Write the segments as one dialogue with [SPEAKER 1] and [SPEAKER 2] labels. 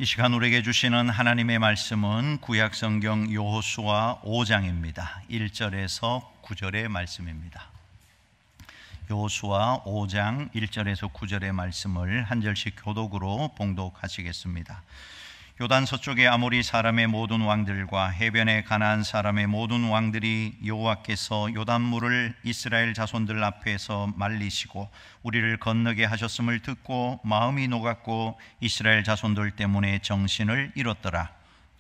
[SPEAKER 1] 이 시간 우리에게 주시는 하나님의 말씀은 구약성경 여호수아 5장입니다. 1절에서 9절의 말씀입니다. 여호수아 5장 1절에서 9절의 말씀을 한 절씩 교독으로 봉독하시겠습니다. 요단 서쪽의 아모리 사람의 모든 왕들과 해변의 가나안 사람의 모든 왕들이 여호와께서 요단물을 이스라엘 자손들 앞에서 말리시고 우리를 건너게 하셨음을 듣고 마음이 녹았고 이스라엘 자손들 때문에 정신을 잃었더라.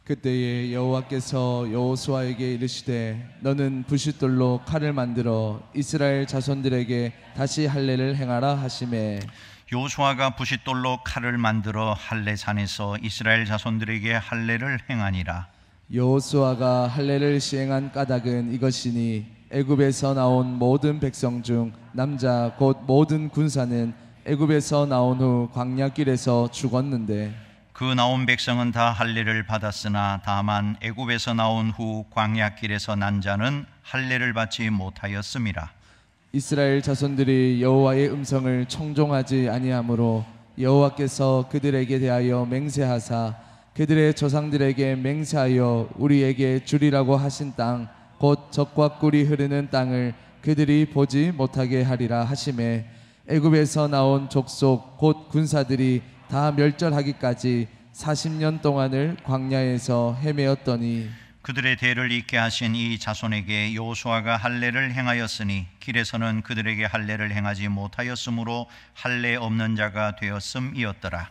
[SPEAKER 2] 그때에 여호와께서 여호수아에게 이르시되 너는 부싯돌로 칼을 만들어 이스라엘 자손들에게 다시 할례를 행하라 하시매
[SPEAKER 1] 여호수아가 부싯돌로 칼을 만들어 할례산에서 이스라엘 자손들에게 할례를 행하니라.
[SPEAKER 2] 여호수아가 할례를 시행한 까닭은 이것이니 애굽에서 나온 모든 백성 중 남자 곧 모든 군사는 애굽에서 나온 후 광야길에서 죽었는데
[SPEAKER 1] 그 나온 백성은 다 할례를 받았으나 다만 애굽에서 나온 후 광야길에서 난 자는 할례를 받지 못하였음이라.
[SPEAKER 2] 이스라엘 자손들이 여호와의 음성을 청종하지 아니하므로 여호와께서 그들에게 대하여 맹세하사 그들의 조상들에게 맹세하여 우리에게 주리라고 하신 땅 곧 젖과 꿀이 흐르는 땅을 그들이 보지 못하게 하리라 하시매 애굽에서 나온 족속 곧 군사들이 다 멸절하기까지 40년 동안을 광야에서 헤매었더니
[SPEAKER 1] 그들의 대를 잇게 하신 이 자손에게 여호수아가 할례를 행하였으니 길에서는 그들에게 할례를 행하지 못하였으므로 할례 없는 자가 되었음이었더라.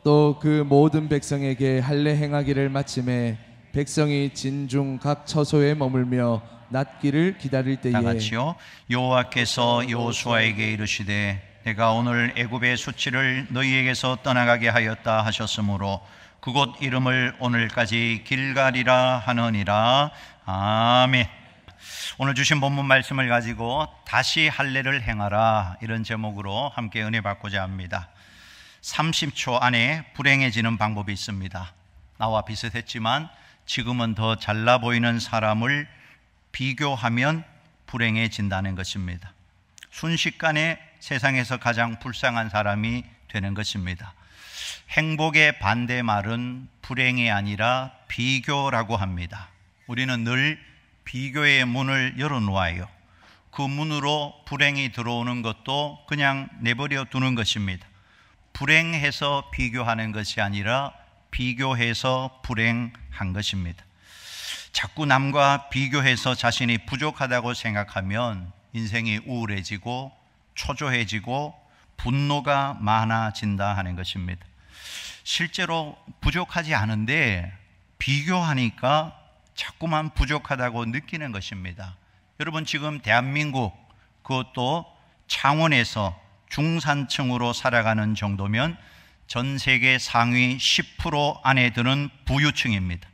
[SPEAKER 2] 또 그 모든 백성에게 할례 행하기를 마침에 백성이 진중 각 처소에 머물며 낫기를 기다릴 때에
[SPEAKER 1] 다 같이요. 여호와께서 여호수아에게 이르시되 내가 오늘 애굽의 수치를 너희에게서 떠나가게 하였다 하셨으므로 그곳 이름을 오늘까지 길갈이라 하느니라. 아멘. 오늘 주신 본문 말씀을 가지고 다시 할례를 행하라, 이런 제목으로 함께 은혜 받고자 합니다. 30초 안에 불행해지는 방법이 있습니다. 나와 비슷했지만 지금은 더 잘나 보이는 사람을 비교하면 불행해진다는 것입니다. 순식간에 세상에서 가장 불쌍한 사람이 되는 것입니다. 행복의 반대말은 불행이 아니라 비교라고 합니다. 우리는 늘 비교의 문을 열어놓아요. 그 문으로 불행이 들어오는 것도 그냥 내버려 두는 것입니다. 불행해서 비교하는 것이 아니라 비교해서 불행한 것입니다. 자꾸 남과 비교해서 자신이 부족하다고 생각하면 인생이 우울해지고 초조해지고 분노가 많아진다 하는 것입니다. 실제로 부족하지 않은데 비교하니까 자꾸만 부족하다고 느끼는 것입니다. 여러분, 지금 대한민국, 그것도 창원에서 중산층으로 살아가는 정도면 전 세계 상위 10% 안에 드는 부유층입니다.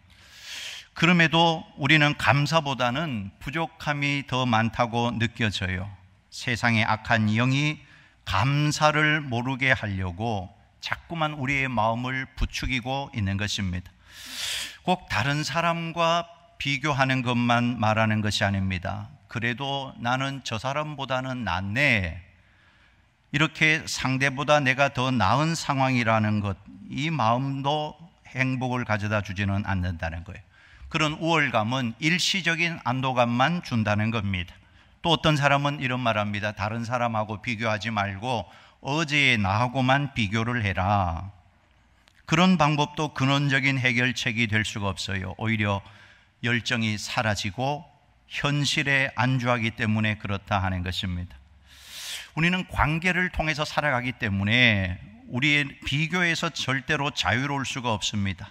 [SPEAKER 1] 그럼에도 우리는 감사보다는 부족함이 더 많다고 느껴져요. 세상의 악한 영이 감사를 모르게 하려고 자꾸만 우리의 마음을 부추기고 있는 것입니다. 꼭 다른 사람과 비교하는 것만 말하는 것이 아닙니다. 그래도 나는 저 사람보다는 낫네, 이렇게 상대보다 내가 더 나은 상황이라는 것, 이 마음도 행복을 가져다 주지는 않는다는 거예요. 그런 우월감은 일시적인 안도감만 준다는 겁니다. 또 어떤 사람은 이런 말합니다. 다른 사람하고 비교하지 말고 어제의 나하고만 비교를 해라. 그런 방법도 근원적인 해결책이 될 수가 없어요. 오히려 열정이 사라지고 현실에 안주하기 때문에 그렇다 하는 것입니다. 우리는 관계를 통해서 살아가기 때문에 우리의 비교에서 절대로 자유로울 수가 없습니다.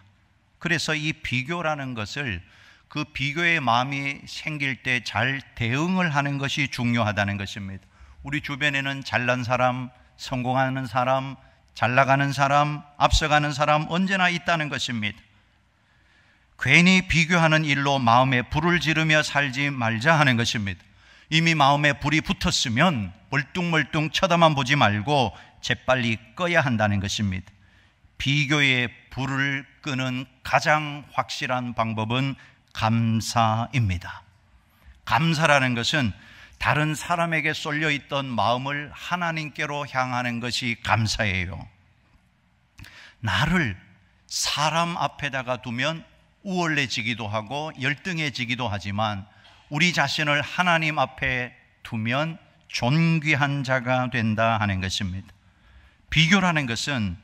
[SPEAKER 1] 그래서 이 비교라는 것을, 그 비교의 마음이 생길 때 잘 대응을 하는 것이 중요하다는 것입니다. 우리 주변에는 잘난 사람, 성공하는 사람, 잘 나가는 사람, 앞서가는 사람 언제나 있다는 것입니다. 괜히 비교하는 일로 마음에 불을 지르며 살지 말자 하는 것입니다. 이미 마음에 불이 붙었으면 멀뚱멀뚱 쳐다만 보지 말고 재빨리 꺼야 한다는 것입니다. 비교의 불을 끄는 가장 확실한 방법은 감사입니다. 감사라는 것은 다른 사람에게 쏠려 있던 마음을 하나님께로 향하는 것이 감사예요. 나를 사람 앞에다가 두면 우월해지기도 하고 열등해지기도 하지만 우리 자신을 하나님 앞에 두면 존귀한 자가 된다 하는 것입니다. 비교라는 것은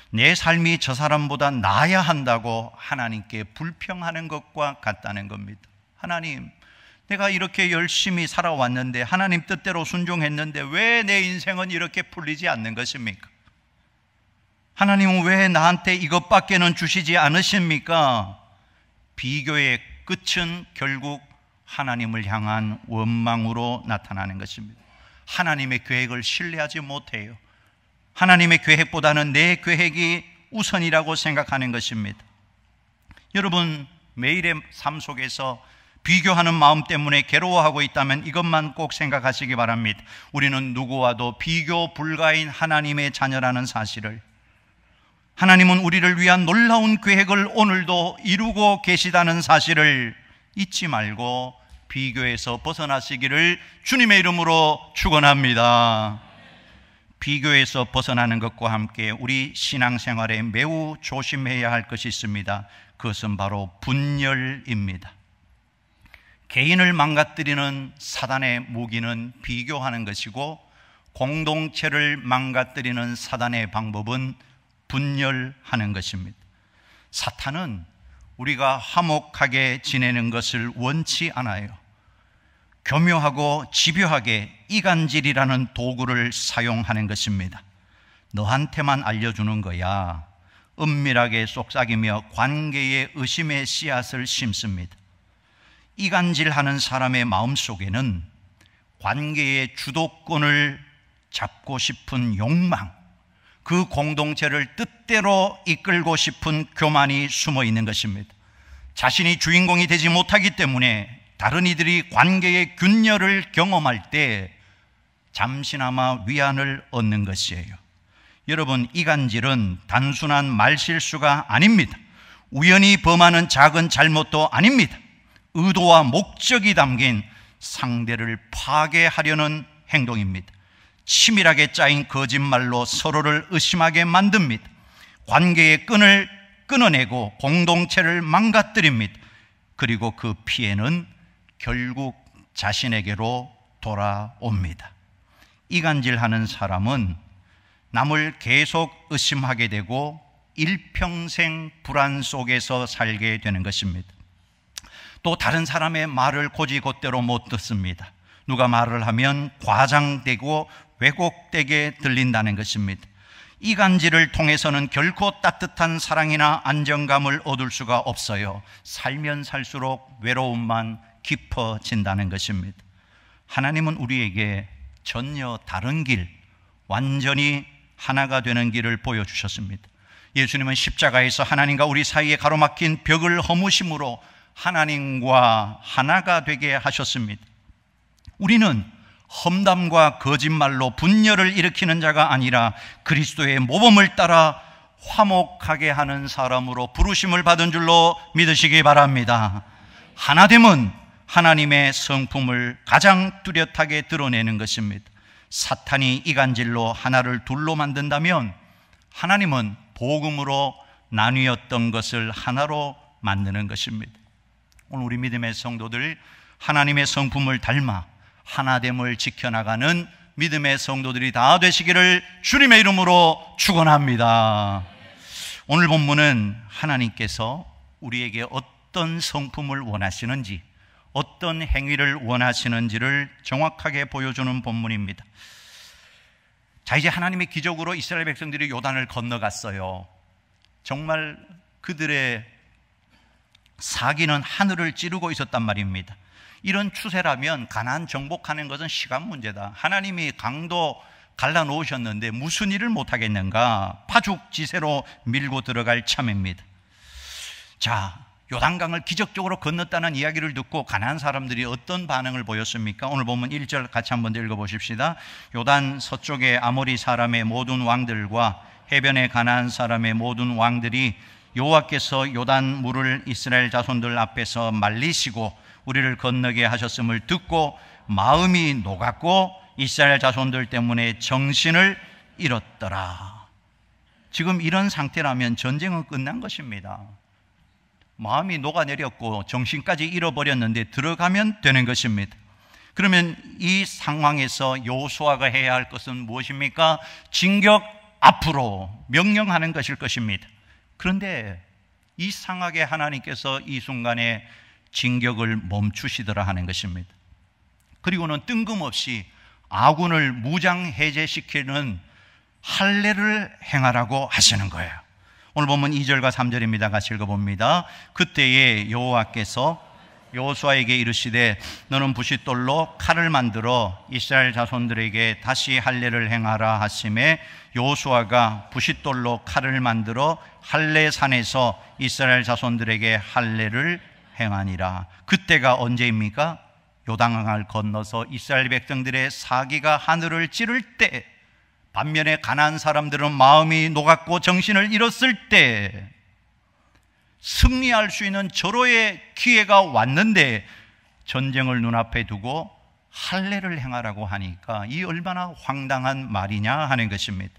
[SPEAKER 1] 내 삶이 저 사람보다 나아야 한다고 하나님께 불평하는 것과 같다는 겁니다. 하나님, 내가 이렇게 열심히 살아왔는데, 하나님 뜻대로 순종했는데 왜 내 인생은 이렇게 풀리지 않는 것입니까? 하나님은 왜 나한테 이것밖에는 주시지 않으십니까? 비교의 끝은 결국 하나님을 향한 원망으로 나타나는 것입니다. 하나님의 계획을 신뢰하지 못해요. 하나님의 계획보다는 내 계획이 우선이라고 생각하는 것입니다. 여러분, 매일의 삶 속에서 비교하는 마음 때문에 괴로워하고 있다면 이것만 꼭 생각하시기 바랍니다. 우리는 누구와도 비교 불가인 하나님의 자녀라는 사실을, 하나님은 우리를 위한 놀라운 계획을 오늘도 이루고 계시다는 사실을 잊지 말고 비교에서 벗어나시기를 주님의 이름으로 축원합니다. 비교에서 벗어나는 것과 함께 우리 신앙생활에 매우 조심해야 할 것이 있습니다. 그것은 바로 분열입니다. 개인을 망가뜨리는 사단의 무기는 비교하는 것이고, 공동체를 망가뜨리는 사단의 방법은 분열하는 것입니다. 사탄은 우리가 화목하게 지내는 것을 원치 않아요. 교묘하고 집요하게 이간질이라는 도구를 사용하는 것입니다. 너한테만 알려주는 거야. 은밀하게 속삭이며 관계의 의심의 씨앗을 심습니다. 이간질하는 사람의 마음속에는 관계의 주도권을 잡고 싶은 욕망, 그 공동체를 뜻대로 이끌고 싶은 교만이 숨어 있는 것입니다. 자신이 주인공이 되지 못하기 때문에 다른 이들이 관계의 균열을 경험할 때 잠시나마 위안을 얻는 것이에요. 여러분, 이간질은 단순한 말실수가 아닙니다. 우연히 범하는 작은 잘못도 아닙니다. 의도와 목적이 담긴 상대를 파괴하려는 행동입니다. 치밀하게 짜인 거짓말로 서로를 의심하게 만듭니다. 관계의 끈을 끊어내고 공동체를 망가뜨립니다. 그리고 그 피해는 결국 자신에게로 돌아옵니다. 이간질하는 사람은 남을 계속 의심하게 되고 일평생 불안 속에서 살게 되는 것입니다. 또 다른 사람의 말을 곧이곧대로 못 듣습니다. 누가 말을 하면 과장되고 왜곡되게 들린다는 것입니다. 이간질을 통해서는 결코 따뜻한 사랑이나 안정감을 얻을 수가 없어요. 살면 살수록 외로움만 깊어진다는 것입니다. 하나님은 우리에게 전혀 다른 길, 완전히 하나가 되는 길을 보여주셨습니다. 예수님은 십자가에서 하나님과 우리 사이에 가로막힌 벽을 허무심으로 하나님과 하나가 되게 하셨습니다. 우리는 험담과 거짓말로 분열을 일으키는 자가 아니라 그리스도의 모범을 따라 화목하게 하는 사람으로 부르심을 받은 줄로 믿으시기 바랍니다. 하나됨은 하나님의 성품을 가장 뚜렷하게 드러내는 것입니다. 사탄이 이간질로 하나를 둘로 만든다면 하나님은 복음으로 나뉘었던 것을 하나로 만드는 것입니다. 오늘 우리 믿음의 성도들, 하나님의 성품을 닮아 하나됨을 지켜나가는 믿음의 성도들이 다 되시기를 주님의 이름으로 축원합니다. 오늘 본문은 하나님께서 우리에게 어떤 성품을 원하시는지, 어떤 행위를 원하시는지를 정확하게 보여주는 본문입니다. 자, 이제 하나님의 기적으로 이스라엘 백성들이 요단을 건너갔어요. 정말 그들의 사기는 하늘을 찌르고 있었단 말입니다. 이런 추세라면 가나안 정복하는 것은 시간 문제다. 하나님이 강도 갈라놓으셨는데 무슨 일을 못하겠는가? 파죽지세로 밀고 들어갈 참입니다. 자, 요단강을 기적적으로 건넜다는 이야기를 듣고 가나안 사람들이 어떤 반응을 보였습니까? 오늘 보면 1절 같이 한번 읽어보십시다. 요단 서쪽의 아모리 사람의 모든 왕들과 해변의 가나안 사람의 모든 왕들이 여호와께서 요단 물을 이스라엘 자손들 앞에서 말리시고 우리를 건너게 하셨음을 듣고 마음이 녹았고 이스라엘 자손들 때문에 정신을 잃었더라. 지금 이런 상태라면 전쟁은 끝난 것입니다. 마음이 녹아내렸고 정신까지 잃어버렸는데 들어가면 되는 것입니다. 그러면 이 상황에서 여호수아가 해야 할 것은 무엇입니까? 진격 앞으로 명령하는 것일 것입니다. 그런데 이상하게 하나님께서 이 순간에 진격을 멈추시더라 하는 것입니다. 그리고는 뜬금없이 아군을 무장 해제시키는 할례를 행하라고 하시는 거예요. 오늘 보면 2절과 3절입니다. 같이 읽어봅니다. 그때에 여호와께서 여호수아에게 이르시되 너는 부싯돌로 칼을 만들어 이스라엘 자손들에게 다시 할례를 행하라 하시매 여호수아가 부싯돌로 칼을 만들어 할례산에서 이스라엘 자손들에게 할례를 행하니라. 그때가 언제입니까? 요단강을 건너서 이스라엘 백성들의 사기가 하늘을 찌를 때, 반면에 가나안 사람들은 마음이 녹았고 정신을 잃었을 때 승리할 수 있는 절호의 기회가 왔는데 전쟁을 눈앞에 두고 할례를 행하라고 하니까 이 얼마나 황당한 말이냐 하는 것입니다.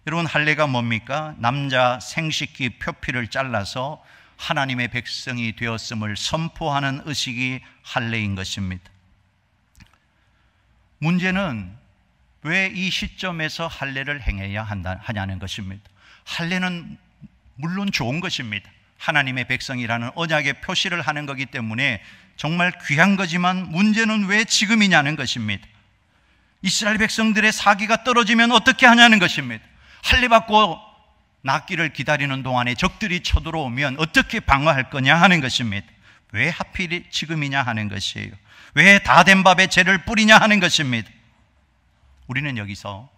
[SPEAKER 1] 여러분, 할례가 뭡니까? 남자 생식기 표피를 잘라서 하나님의 백성이 되었음을 선포하는 의식이 할례인 것입니다. 문제는 왜 이 시점에서 할례를 행해야 하냐는 것입니다. 할례는 물론 좋은 것입니다. 하나님의 백성이라는 언약의 표시를 하는 거기 때문에 정말 귀한 거지만 문제는 왜 지금이냐는 것입니다. 이스라엘 백성들의 사기가 떨어지면 어떻게 하냐는 것입니다. 할례 받고 낫기를 기다리는 동안에 적들이 쳐들어오면 어떻게 방어할 거냐 하는 것입니다. 왜 하필 지금이냐 하는 것이에요. 왜 다 된 밥에 재를 뿌리냐 하는 것입니다. 우리는 여기서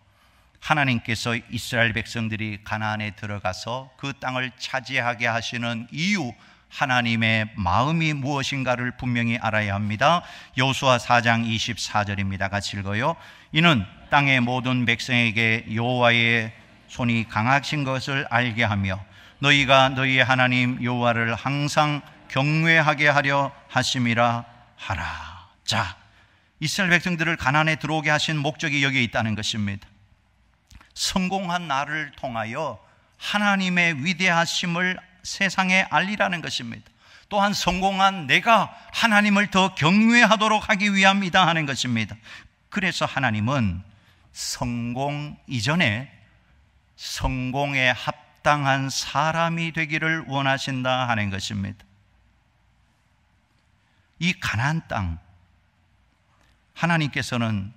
[SPEAKER 1] 하나님께서 이스라엘 백성들이 가나안에 들어가서 그 땅을 차지하게 하시는 이유, 하나님의 마음이 무엇인가를 분명히 알아야 합니다. 여호수아 4장 24절입니다. 같이 읽어요. 이는 땅의 모든 백성에게 여호와의 손이 강하신 것을 알게 하며 너희가 너희의 하나님 여호와를 항상 경외하게 하려 하심이라 하라. 자, 이스라엘 백성들을 가나안에 들어오게 하신 목적이 여기에 있다는 것입니다. 성공한 나를 통하여 하나님의 위대하심을 세상에 알리라는 것입니다. 또한 성공한 내가 하나님을 더 경외하도록 하기 위함이다 하는 것입니다. 그래서 하나님은 성공 이전에 성공에 합당한 사람이 되기를 원하신다 하는 것입니다. 이 가나안 땅, 하나님께서는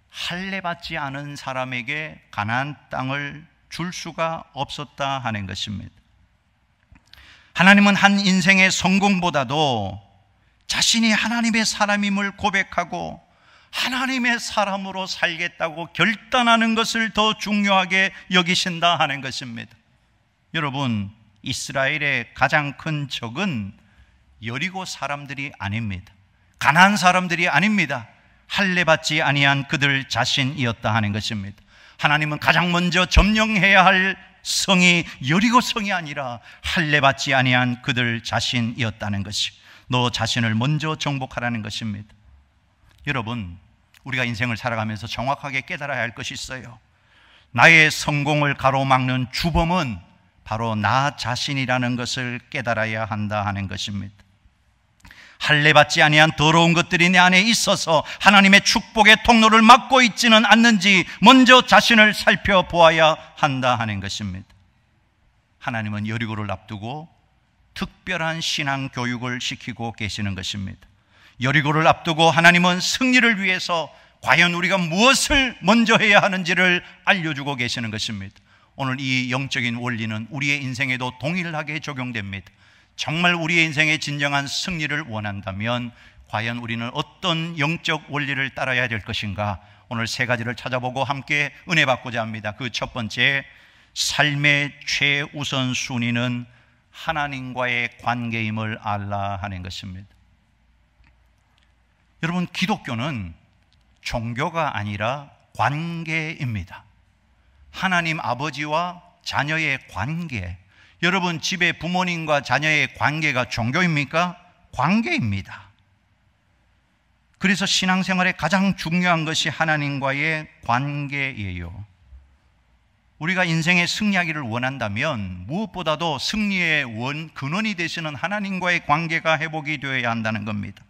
[SPEAKER 1] 할례 받지 않은 사람에게 가나안 땅을 줄 수가 없었다 하는 것입니다. 하나님은 한 인생의 성공보다도 자신이 하나님의 사람임을 고백하고 하나님의 사람으로 살겠다고 결단하는 것을 더 중요하게 여기신다 하는 것입니다. 여러분, 이스라엘의 가장 큰 적은 여리고 사람들이 아닙니다. 가나안 사람들이 아닙니다. 할례 받지 아니한 그들 자신이었다 하는 것입니다. 하나님은 가장 먼저 점령해야 할 성이 여리고 성이 아니라 할례 받지 아니한 그들 자신이었다는 것이, 너 자신을 먼저 정복하라는 것입니다. 여러분, 우리가 인생을 살아가면서 정확하게 깨달아야 할 것이 있어요. 나의 성공을 가로막는 주범은 바로 나 자신이라는 것을 깨달아야 한다 하는 것입니다. 할례 받지 아니한 더러운 것들이 내 안에 있어서 하나님의 축복의 통로를 막고 있지는 않는지 먼저 자신을 살펴보아야 한다 하는 것입니다. 하나님은 여리고를 앞두고 특별한 신앙 교육을 시키고 계시는 것입니다. 여리고를 앞두고 하나님은 승리를 위해서 과연 우리가 무엇을 먼저 해야 하는지를 알려주고 계시는 것입니다. 오늘 이 영적인 원리는 우리의 인생에도 동일하게 적용됩니다. 정말 우리의 인생의 진정한 승리를 원한다면 과연 우리는 어떤 영적 원리를 따라야 될 것인가? 오늘 세 가지를 찾아보고 함께 은혜 받고자 합니다. 그 첫 번째, 삶의 최우선 순위는 하나님과의 관계임을 알라 하는 것입니다. 여러분, 기독교는 종교가 아니라 관계입니다. 하나님 아버지와 자녀의 관계. 여러분, 집에 부모님과 자녀의 관계가 종교입니까? 관계입니다. 그래서 신앙생활에 가장 중요한 것이 하나님과의 관계예요. 우리가 인생에 승리하기를 원한다면 무엇보다도 승리의 근원이 되시는 하나님과의 관계가 회복이 되어야 한다는 겁니다.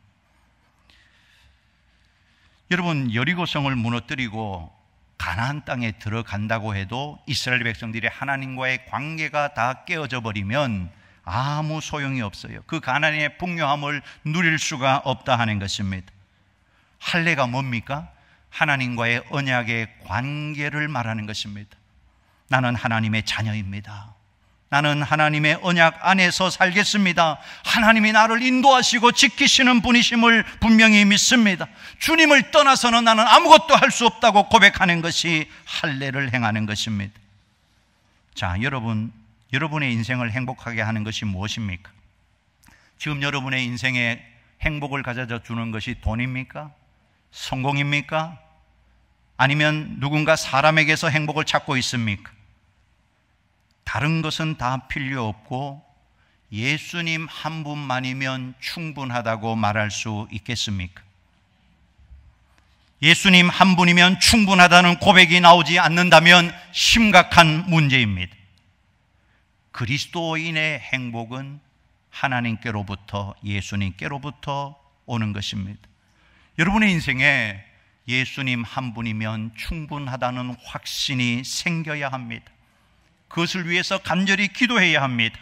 [SPEAKER 1] 여러분, 여리고성을 무너뜨리고 가나안 땅에 들어간다고 해도 이스라엘 백성들이 하나님과의 관계가 다 깨어져 버리면 아무 소용이 없어요. 그 가나안의 풍요함을 누릴 수가 없다 하는 것입니다. 할례가 뭡니까? 하나님과의 언약의 관계를 말하는 것입니다. 나는 하나님의 자녀입니다. 나는 하나님의 언약 안에서 살겠습니다. 하나님이 나를 인도하시고 지키시는 분이심을 분명히 믿습니다. 주님을 떠나서는 나는 아무것도 할 수 없다고 고백하는 것이 할례를 행하는 것입니다. 자, 여러분의 인생을 행복하게 하는 것이 무엇입니까? 지금 여러분의 인생에 행복을 가져다 주는 것이 돈입니까? 성공입니까? 아니면 누군가 사람에게서 행복을 찾고 있습니까? 다른 것은 다 필요 없고 예수님 한 분만이면 충분하다고 말할 수 있겠습니까? 예수님 한 분이면 충분하다는 고백이 나오지 않는다면 심각한 문제입니다. 그리스도인의 행복은 하나님께로부터, 예수님께로부터 오는 것입니다. 여러분의 인생에 예수님 한 분이면 충분하다는 확신이 생겨야 합니다. 그것을 위해서 간절히 기도해야 합니다.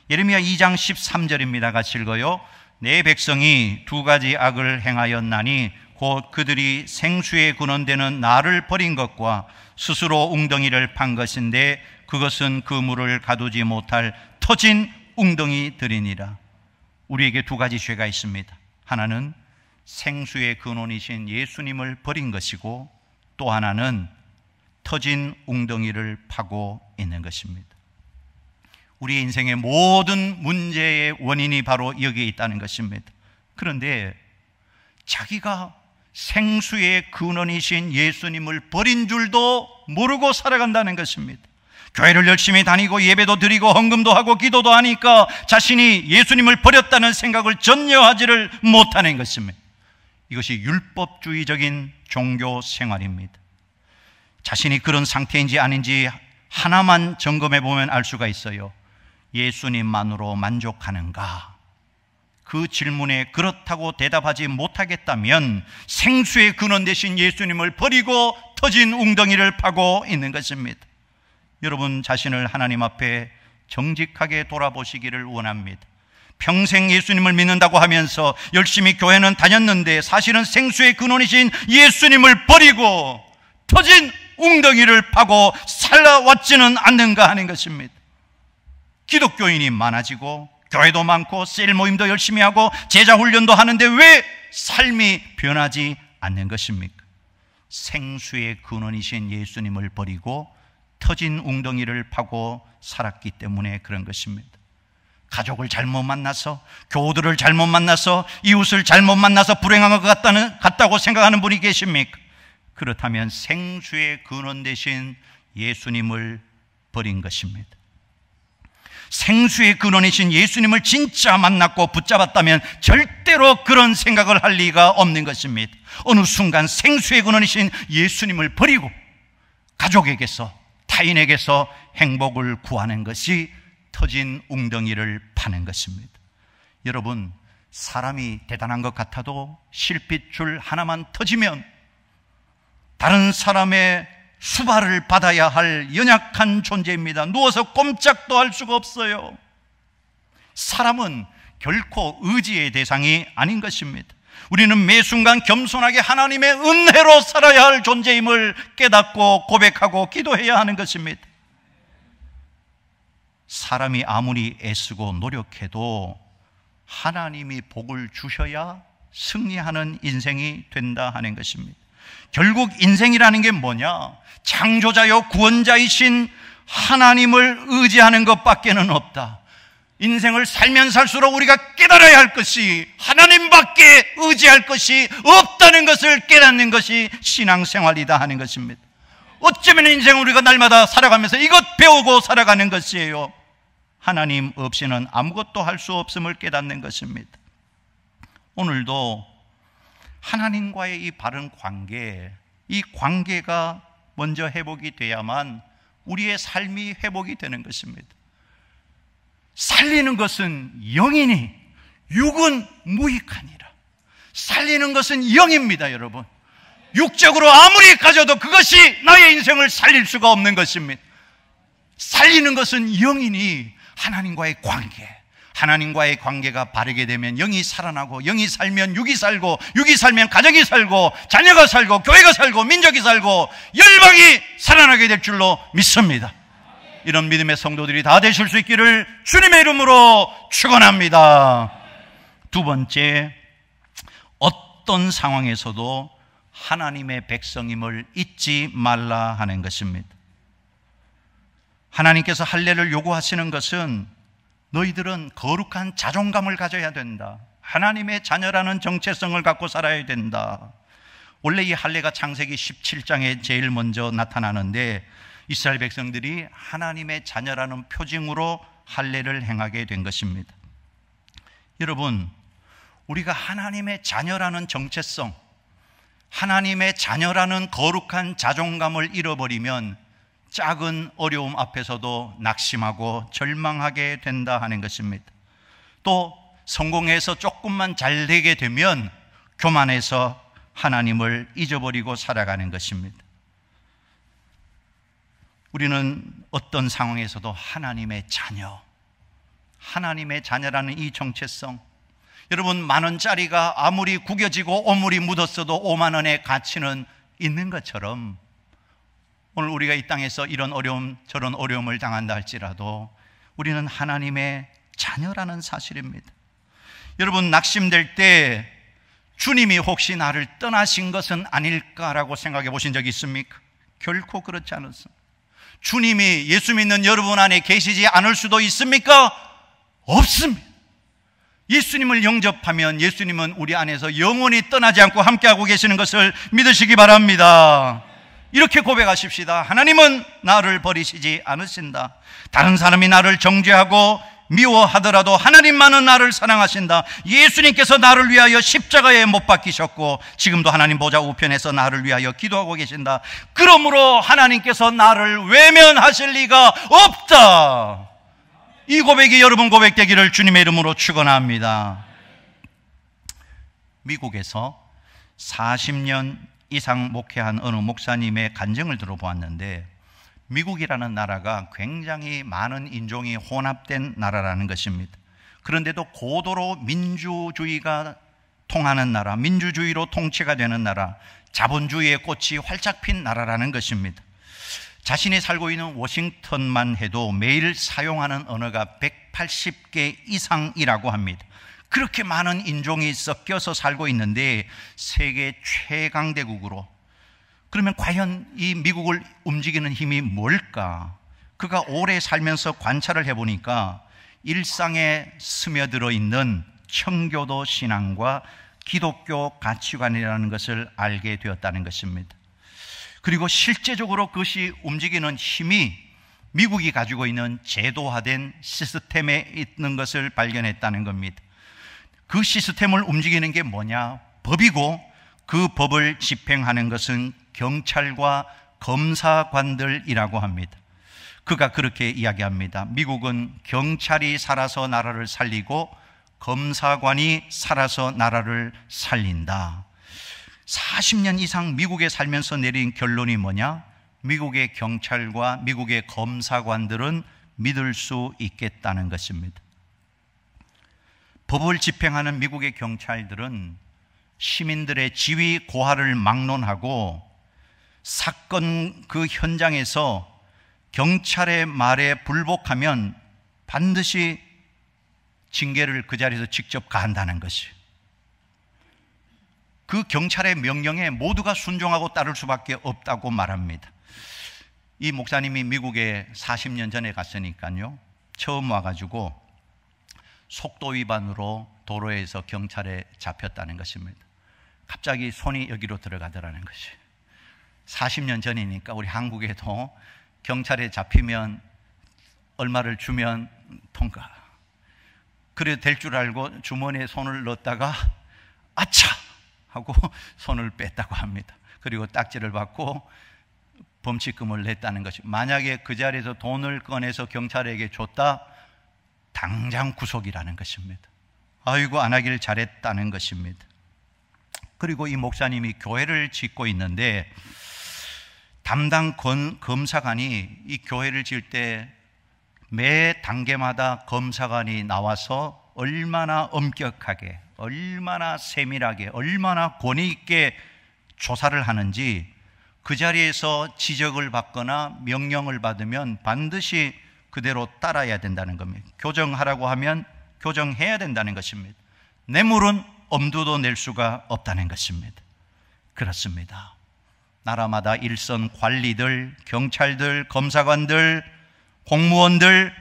[SPEAKER 1] 예레미야 2장 13절입니다. 같이 읽어요. 내 백성이 두 가지 악을 행하였나니 곧 그들이 생수에 근원되는 나를 버린 것과 스스로 웅덩이를 판 것인데 그것은 그 물을 가두지 못할 터진 웅덩이들이니라. 우리에게 두 가지 죄가 있습니다. 하나는 생수의 근원이신 예수님을 버린 것이고, 또 하나는 터진 웅덩이를 파고 있는 것입니다. 우리의 인생의 모든 문제의 원인이 바로 여기에 있다는 것입니다. 그런데 자기가 생수의 근원이신 예수님을 버린 줄도 모르고 살아간다는 것입니다. 교회를 열심히 다니고 예배도 드리고 헌금도 하고 기도도 하니까 자신이 예수님을 버렸다는 생각을 전혀 하지를 못하는 것입니다. 이것이 율법주의적인 종교 생활입니다. 자신이 그런 상태인지 아닌지 하나만 점검해 보면 알 수가 있어요. 예수님만으로 만족하는가? 그 질문에 그렇다고 대답하지 못하겠다면 생수의 근원 되신 예수님을 버리고 터진 웅덩이를 파고 있는 것입니다. 여러분 자신을 하나님 앞에 정직하게 돌아보시기를 원합니다. 평생 예수님을 믿는다고 하면서 열심히 교회는 다녔는데 사실은 생수의 근원이신 예수님을 버리고 터진 웅덩이를 파고 살아왔지는 않는가 하는 것입니다. 기독교인이 많아지고 교회도 많고 셀 모임도 열심히 하고 제자 훈련도 하는데 왜 삶이 변하지 않는 것입니까? 생수의 근원이신 예수님을 버리고 터진 웅덩이를 파고 살았기 때문에 그런 것입니다. 가족을 잘못 만나서, 교우들을 잘못 만나서, 이웃을 잘못 만나서 불행한 것 같다고 생각하는 분이 계십니까? 그렇다면 생수의 근원 되신 예수님을 버린 것입니다. 생수의 근원이신 예수님을 진짜 만났고 붙잡았다면 절대로 그런 생각을 할 리가 없는 것입니다. 어느 순간 생수의 근원이신 예수님을 버리고 가족에게서, 타인에게서 행복을 구하는 것이 터진 웅덩이를 파는 것입니다. 여러분, 사람이 대단한 것 같아도 실핏줄 하나만 터지면 다른 사람의 수발을 받아야 할 연약한 존재입니다. 누워서 꼼짝도 할 수가 없어요. 사람은 결코 의지의 대상이 아닌 것입니다. 우리는 매 순간 겸손하게 하나님의 은혜로 살아야 할 존재임을 깨닫고 고백하고 기도해야 하는 것입니다. 사람이 아무리 애쓰고 노력해도 하나님이 복을 주셔야 승리하는 인생이 된다 하는 것입니다. 결국 인생이라는 게 뭐냐? 창조자요 구원자이신 하나님을 의지하는 것밖에는 없다. 인생을 살면 살수록 우리가 깨달아야 할 것이 하나님밖에 의지할 것이 없다는 것을 깨닫는 것이 신앙생활이다 하는 것입니다. 어쩌면 인생을 우리가 날마다 살아가면서 이것 배우고 살아가는 것이에요. 하나님 없이는 아무것도 할 수 없음을 깨닫는 것입니다. 오늘도 하나님과의 이 바른 관계, 이 관계가 먼저 회복이 돼야만 우리의 삶이 회복이 되는 것입니다. 살리는 것은 영이니 육은 무익하니라. 살리는 것은 영입니다, 여러분. 육적으로 아무리 가져도 그것이 나의 인생을 살릴 수가 없는 것입니다. 살리는 것은 영이니 하나님과의 관계, 하나님과의 관계가 바르게 되면 영이 살아나고, 영이 살면 육이 살고, 육이 살면 가정이 살고, 자녀가 살고, 교회가 살고, 민족이 살고, 열방이 살아나게 될 줄로 믿습니다. 이런 믿음의 성도들이 다 되실 수 있기를 주님의 이름으로 축원합니다. 두 번째, 어떤 상황에서도 하나님의 백성임을 잊지 말라 하는 것입니다. 하나님께서 할례를 요구하시는 것은 너희들은 거룩한 자존감을 가져야 된다, 하나님의 자녀라는 정체성을 갖고 살아야 된다. 원래 이 할례가 창세기 17장에 제일 먼저 나타나는데 이스라엘 백성들이 하나님의 자녀라는 표징으로 할례를 행하게 된 것입니다. 여러분, 우리가 하나님의 자녀라는 정체성, 하나님의 자녀라는 거룩한 자존감을 잃어버리면 작은 어려움 앞에서도 낙심하고 절망하게 된다 하는 것입니다. 또 성공해서 조금만 잘 되게 되면 교만해서 하나님을 잊어버리고 살아가는 것입니다. 우리는 어떤 상황에서도 하나님의 자녀, 하나님의 자녀라는 이 정체성, 여러분, 10,000원짜리가 아무리 구겨지고 오물이 묻었어도 5만 원의 가치는 있는 것처럼 오늘 우리가 이 땅에서 이런 어려움 저런 어려움을 당한다 할지라도 우리는 하나님의 자녀라는 사실입니다. 여러분, 낙심될 때 주님이 혹시 나를 떠나신 것은 아닐까라고 생각해 보신 적 있습니까? 결코 그렇지 않습니다. 주님이 예수 믿는 여러분 안에 계시지 않을 수도 있습니까? 없습니다. 예수님을 영접하면 예수님은 우리 안에서 영원히 떠나지 않고 함께하고 계시는 것을 믿으시기 바랍니다. 이렇게 고백하십시다. 하나님은 나를 버리시지 않으신다. 다른 사람이 나를 정죄하고 미워하더라도 하나님만은 나를 사랑하신다. 예수님께서 나를 위하여 십자가에 못 박히셨고 지금도 하나님 보좌 우편에서 나를 위하여 기도하고 계신다. 그러므로 하나님께서 나를 외면하실 리가 없다. 이 고백이 여러분 고백되기를 주님의 이름으로 축원합니다. 미국에서 40년 이상 목회한 어느 목사님의 간증을 들어보았는데, 미국이라는 나라가 굉장히 많은 인종이 혼합된 나라라는 것입니다. 그런데도 고도로 민주주의가 통하는 나라, 민주주의로 통치가 되는 나라, 자본주의의 꽃이 활짝 핀 나라라는 것입니다. 자신이 살고 있는 워싱턴만 해도 매일 사용하는 언어가 180개 이상이라고 합니다. 그렇게 많은 인종이 섞여서 살고 있는데 세계 최강대국으로, 그러면 과연 이 미국을 움직이는 힘이 뭘까? 그가 오래 살면서 관찰을 해보니까 일상에 스며들어 있는 청교도 신앙과 기독교 가치관이라는 것을 알게 되었다는 것입니다. 그리고 실제적으로 그것이 움직이는 힘이 미국이 가지고 있는 제도화된 시스템에 있는 것을 발견했다는 겁니다. 그 시스템을 움직이는 게 뭐냐? 법이고, 그 법을 집행하는 것은 경찰과 검사관들이라고 합니다. 그가 그렇게 이야기합니다. 미국은 경찰이 살아서 나라를 살리고 검사관이 살아서 나라를 살린다. 40년 이상 미국에 살면서 내린 결론이 뭐냐? 미국의 경찰과 미국의 검사관들은 믿을 수 있겠다는 것입니다. 법을 집행하는 미국의 경찰들은 시민들의 지위 고하를 막론하고 사건 그 현장에서 경찰의 말에 불복하면 반드시 징계를 그 자리에서 직접 가한다는 것이, 그 경찰의 명령에 모두가 순종하고 따를 수밖에 없다고 말합니다. 이 목사님이 미국에 40년 전에 갔으니까요, 처음 와가지고 속도 위반으로 도로에서 경찰에 잡혔다는 것입니다. 갑자기 손이 여기로 들어가더라는 것이. 40년 전이니까 우리 한국에도 경찰에 잡히면 얼마를 주면 통과, 그래 될 줄 알고 주머니에 손을 넣었다가 아차 하고 손을 뺐다고 합니다. 그리고 딱지를 받고 범칙금을 냈다는 것이, 만약에 그 자리에서 돈을 꺼내서 경찰에게 줬다, 당장 구속이라는 것입니다. 아이고, 안 하길 잘했다는 것입니다. 그리고 이 목사님이 교회를 짓고 있는데 담당 검사관이 이 교회를 지을 때 매 단계마다 검사관이 나와서 얼마나 엄격하게, 얼마나 세밀하게, 얼마나 권위 있게 조사를 하는지, 그 자리에서 지적을 받거나 명령을 받으면 반드시 그대로 따라야 된다는 겁니다. 교정하라고 하면 교정해야 된다는 것입니다. 뇌물은 엄두도 낼 수가 없다는 것입니다. 그렇습니다. 나라마다 일선 관리들, 경찰들, 검사관들, 공무원들,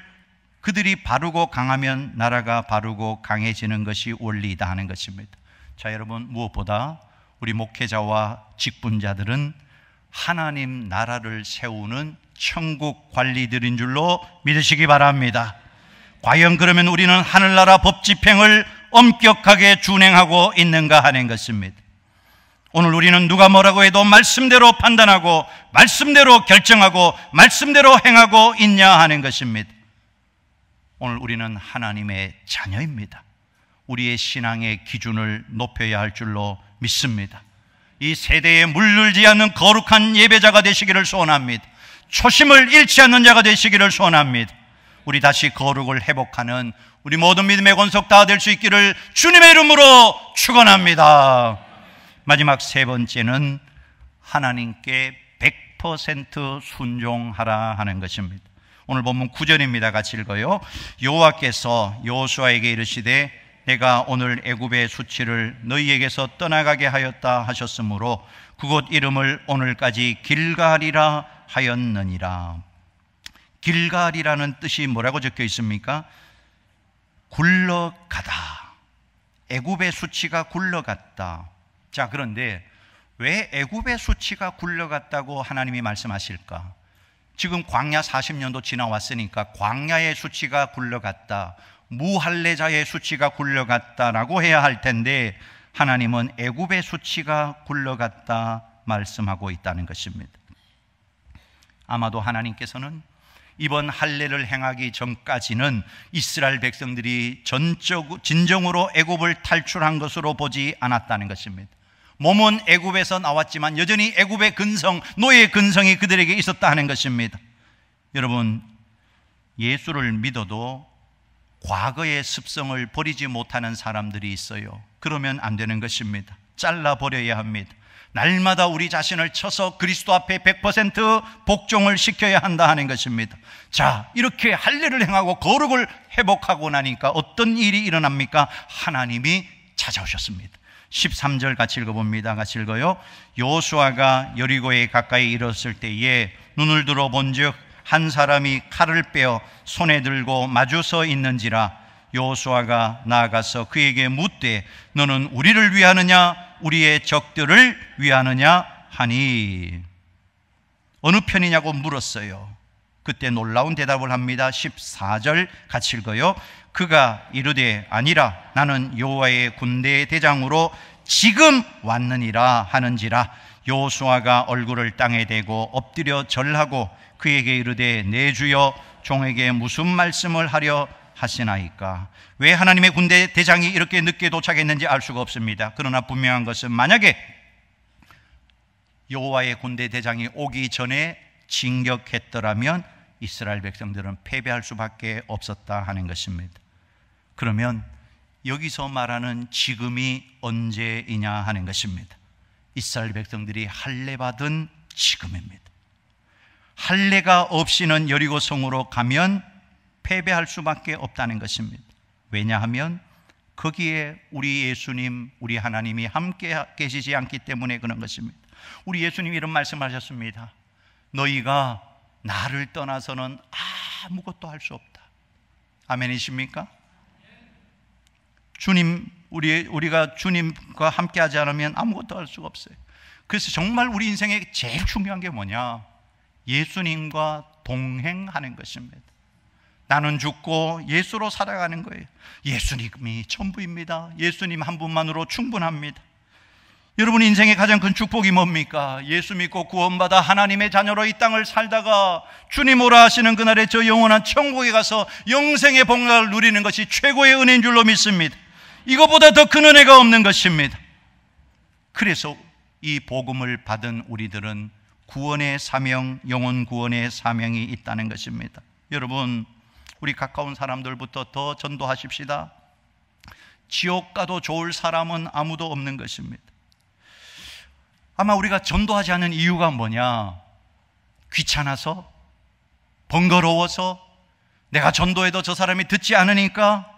[SPEAKER 1] 그들이 바르고 강하면 나라가 바르고 강해지는 것이 원리이다 하는 것입니다. 자, 여러분, 무엇보다 우리 목회자와 직분자들은 하나님 나라를 세우는 천국 관리들인 줄로 믿으시기 바랍니다. 과연 그러면 우리는 하늘나라 법 집행을 엄격하게 준행하고 있는가 하는 것입니다. 오늘 우리는 누가 뭐라고 해도 말씀대로 판단하고 말씀대로 결정하고 말씀대로 행하고 있냐 하는 것입니다. 오늘 우리는 하나님의 자녀입니다. 우리의 신앙의 기준을 높여야 할 줄로 믿습니다. 이 세대에 물들지 않는 거룩한 예배자가 되시기를 소원합니다. 초심을 잃지 않는 자가 되시기를 소원합니다. 우리 다시 거룩을 회복하는 우리 모든 믿음의 권속 다 될 수 있기를 주님의 이름으로 축원합니다. 마지막 세 번째는 하나님께 100% 순종하라 하는 것입니다. 오늘 본문 9절입니다. 같이 읽어요. 여호와께서 여호수아에게 이르시되 내가 오늘 애굽의 수치를 너희에게서 떠나가게 하였다 하셨으므로 그곳 이름을 오늘까지 길갈이라 하였느니라. 길갈이라는 뜻이 뭐라고 적혀 있습니까? 굴러가다. 애굽의 수치가 굴러갔다. 자, 그런데 왜 애굽의 수치가 굴러갔다고 하나님이 말씀하실까? 지금 광야 40년도 지나왔으니까 광야의 수치가 굴러갔다, 무할례자의 수치가 굴러갔다라고 해야 할 텐데 하나님은 애굽의 수치가 굴러갔다 말씀하고 있다는 것입니다. 아마도 하나님께서는 이번 할례를 행하기 전까지는 이스라엘 백성들이 진정으로 애굽을 탈출한 것으로 보지 않았다는 것입니다. 몸은 애굽에서 나왔지만 여전히 애굽의 근성, 노예의 근성이 그들에게 있었다 하는 것입니다. 여러분, 예수를 믿어도 과거의 습성을 버리지 못하는 사람들이 있어요. 그러면 안 되는 것입니다. 잘라버려야 합니다. 날마다 우리 자신을 쳐서 그리스도 앞에 100% 복종을 시켜야 한다 하는 것입니다. 자, 이렇게 할례를 행하고 거룩을 회복하고 나니까 어떤 일이 일어납니까? 하나님이 찾아오셨습니다. 13절 같이 읽어봅니다. 같이 읽어요. 여호수아가 여리고에 가까이 이르렀을 때에 눈을 들어 본즉 한 사람이 칼을 빼어 손에 들고 마주 서 있는지라. 여호수아가 나아가서 그에게 묻되 너는 우리를 위하느냐 우리의 적들을 위하느냐 하니. 어느 편이냐고 물었어요. 그때 놀라운 대답을 합니다. 14절 같이 읽어요. 그가 이르되 아니라 나는 여호와의 군대의 대장으로 지금 왔느니라 하는지라. 여호수아가 얼굴을 땅에 대고 엎드려 절하고 그에게 이르되 내 주여 종에게 무슨 말씀을 하려 하시나이까. 왜 하나님의 군대 대장이 이렇게 늦게 도착했는지 알 수가 없습니다. 그러나 분명한 것은 만약에 여호와의 군대 대장이 오기 전에 진격했더라면 이스라엘 백성들은 패배할 수밖에 없었다 하는 것입니다. 그러면 여기서 말하는 지금이 언제이냐 하는 것입니다. 이스라엘 백성들이 할례 받은 지금입니다. 할례가 없이는 여리고 성으로 가면 패배할 수밖에 없다는 것입니다. 왜냐하면 거기에 우리 예수님, 우리 하나님이 함께 계시지 않기 때문에 그런 것입니다. 우리 예수님이 이런 말씀하셨습니다. 너희가 나를 떠나서는 아무것도 할 수 없다. 아멘이십니까? 주님, 우리가 주님과 함께 하지 않으면 아무것도 할 수가 없어요. 그래서 정말 우리 인생에 제일 중요한 게 뭐냐? 예수님과 동행하는 것입니다. 나는 죽고 예수로 살아가는 거예요. 예수님이 전부입니다. 예수님 한 분만으로 충분합니다. 여러분, 인생의 가장 큰 축복이 뭡니까? 예수 믿고 구원받아 하나님의 자녀로 이 땅을 살다가 주님 오라 하시는 그날에 저 영원한 천국에 가서 영생의 복락을 누리는 것이 최고의 은혜인 줄로 믿습니다. 이것보다 더 큰 은혜가 없는 것입니다. 그래서 이 복음을 받은 우리들은 구원의 사명, 영혼 구원의 사명이 있다는 것입니다. 여러분, 우리 가까운 사람들부터 더 전도하십시다. 지옥 가도 좋을 사람은 아무도 없는 것입니다. 아마 우리가 전도하지 않는 이유가 뭐냐? 귀찮아서? 번거로워서? 내가 전도해도 저 사람이 듣지 않으니까?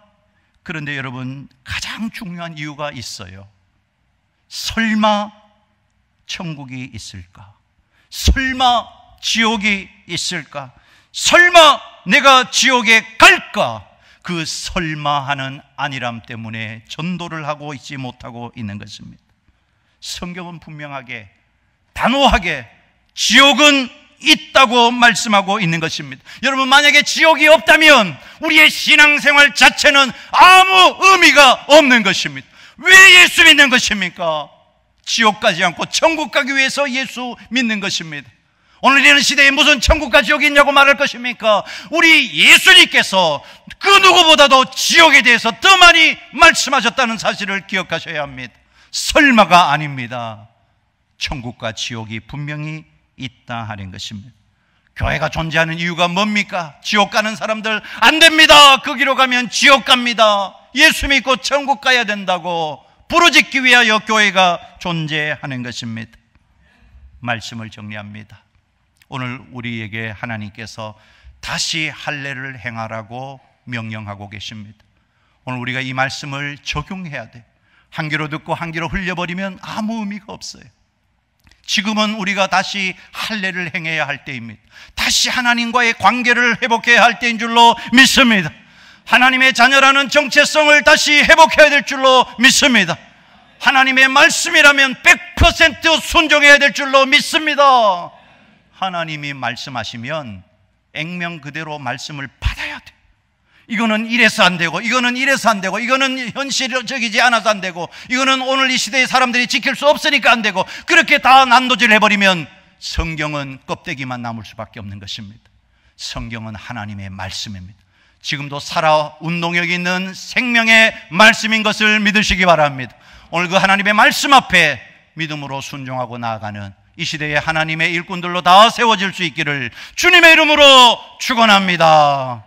[SPEAKER 1] 그런데 여러분, 가장 중요한 이유가 있어요. 설마 천국이 있을까? 설마 지옥이 있을까? 설마 내가 지옥에 갈까? 그 설마 하는 안일함 때문에 전도를 하고 있지 못하고 있는 것입니다. 성경은 분명하게, 단호하게 지옥은 있다고 말씀하고 있는 것입니다. 여러분, 만약에 지옥이 없다면 우리의 신앙생활 자체는 아무 의미가 없는 것입니다. 왜 예수 믿는 것입니까? 지옥 가지 않고 천국 가기 위해서 예수 믿는 것입니다. 오늘 이런 시대에 무슨 천국과 지옥이 있냐고 말할 것입니까? 우리 예수님께서 그 누구보다도 지옥에 대해서 더 많이 말씀하셨다는 사실을 기억하셔야 합니다. 설마가 아닙니다. 천국과 지옥이 분명히 있다 하는 것입니다. 교회가 존재하는 이유가 뭡니까? 지옥 가는 사람들 안 됩니다. 거기로 가면 지옥 갑니다. 예수 믿고 천국 가야 된다고 부르짖기 위하여 교회가 존재하는 것입니다. 말씀을 정리합니다. 오늘 우리에게 하나님께서 다시 할례를 행하라고 명령하고 계십니다. 오늘 우리가 이 말씀을 적용해야 돼요. 한 귀로 듣고 한 귀로 흘려버리면 아무 의미가 없어요. 지금은 우리가 다시 할례를 행해야 할 때입니다. 다시 하나님과의 관계를 회복해야 할 때인 줄로 믿습니다. 하나님의 자녀라는 정체성을 다시 회복해야 될 줄로 믿습니다. 하나님의 말씀이라면 100% 순종해야 될 줄로 믿습니다. 하나님이 말씀하시면 액면 그대로 말씀을 받아야 돼. 이거는 이래서 안 되고, 이거는 이래서 안 되고, 이거는 현실적이지 않아서 안 되고, 이거는 오늘 이 시대의 사람들이 지킬 수 없으니까 안 되고, 그렇게 다 난도질 해버리면 성경은 껍데기만 남을 수밖에 없는 것입니다. 성경은 하나님의 말씀입니다. 지금도 살아 운동력 있는 생명의 말씀인 것을 믿으시기 바랍니다. 오늘 그 하나님의 말씀 앞에 믿음으로 순종하고 나아가는 이 시대의 하나님의 일꾼들로 다 세워질 수 있기를 주님의 이름으로 축원합니다.